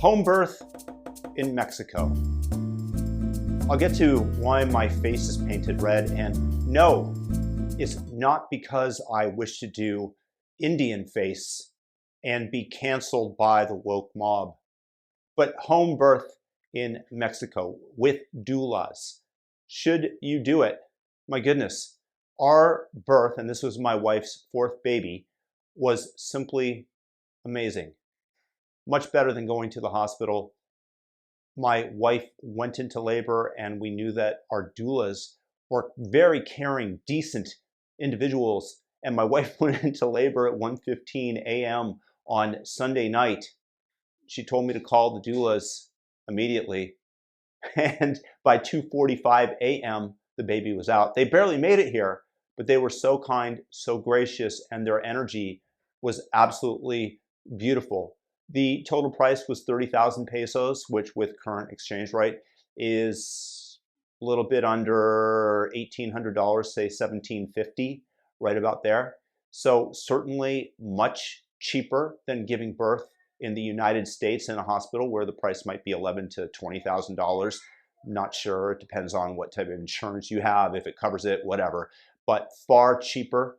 Home birth in Mexico. I'll get to why my face is painted red, and no, it's not because I wish to do Indian face and be canceled by the woke mob, but home birth in Mexico with doulas. Should you do it? My goodness, our birth, and this was my wife's fourth baby, was simply amazing. Much better than going to the hospital. My wife went into labor, and we knew that our doulas were very caring, decent individuals. And my wife went into labor at 1:15 a.m. on Sunday night. She told me to call the doulas immediately. And by 2:45 a.m., the baby was out. They barely made it here, but they were so kind, so gracious, and their energy was absolutely beautiful. The total price was 30,000 pesos, which with current exchange rate is a little bit under $1,800, say $1,750, right about there. So certainly much cheaper than giving birth in the United States in a hospital where the price might be $11,000 to $20,000. Not sure, it depends on what type of insurance you have, if it covers it, whatever, but far cheaper.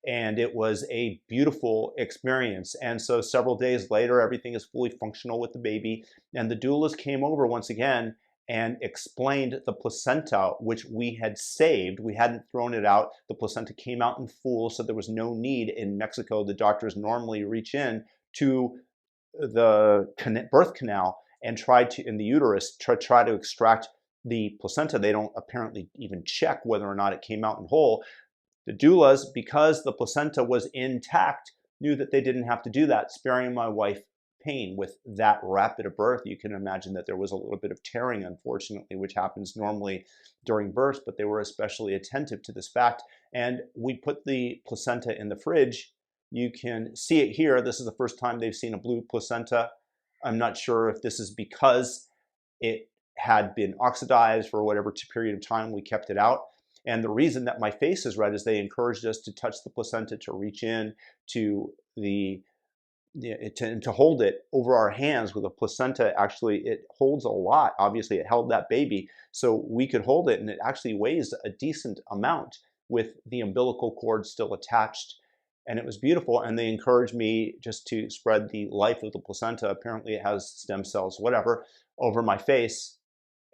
And it was a beautiful experience. And so several days later, everything is fully functional with the baby. And the doulas came over once again and explained the placenta, which we had saved. We hadn't thrown it out. The placenta came out in full, so there was no need. In Mexico, the doctors normally reach in to the birth canal and try to, in the uterus, try to extract the placenta. They don't apparently even check whether or not it came out in whole. The doulas, because the placenta was intact, knew that they didn't have to do that, sparing my wife pain. With that rapid a birth, you can imagine that there was a little bit of tearing, unfortunately, which happens normally during births, but they were especially attentive to this fact. And we put the placenta in the fridge. You can see it here. This is the first time they've seen a blue placenta. I'm not sure if this is because it had been oxidized for whatever period of time we kept it out. And the reason that my face is red is they encouraged us to touch the placenta, to reach in to to hold it over our hands with a placenta. Actually, it holds a lot. Obviously, it held that baby, so we could hold it, and it actually weighs a decent amount with the umbilical cord still attached. And it was beautiful, and they encouraged me just to spread the life of the placenta. Apparently, it has stem cells, whatever, over my face.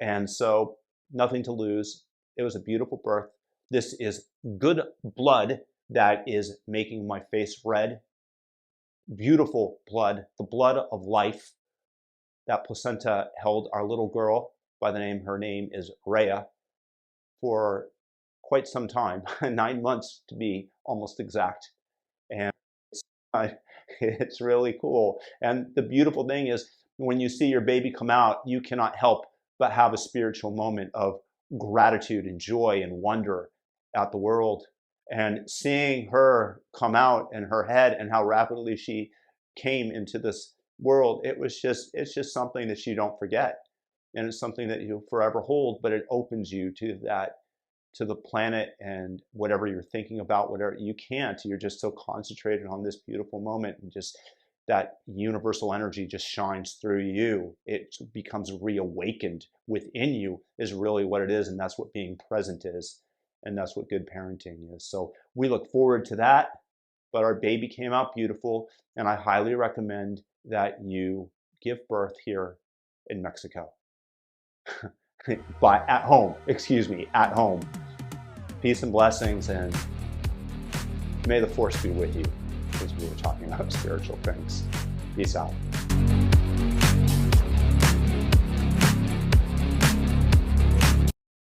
And so, nothing to lose. It was a beautiful birth. This is good blood that is making my face red. Beautiful blood, the blood of life. That placenta held our little girl by the name, her name is Rhea, for quite some time, 9 months to be almost exact. And it's really cool. And the beautiful thing is, when you see your baby come out, you cannot help but have a spiritual moment of gratitude and joy and wonder at the world. And seeing her come out and her head and how rapidly she came into this world, it's just something that you don't forget. And it's something that you'll forever hold, but it opens you to the planet and whatever you're thinking about, whatever you can't. You're just so concentrated on this beautiful moment, and just that universal energy just shines through you. It becomes reawakened within you, is really what it is. And that's what being present is. And that's what good parenting is. So we look forward to that. But our baby came out beautiful. And I highly recommend that you give birth here in Mexico. At home. Peace and blessings, and may the force be with you, as we were talking about spiritual things. Peace out.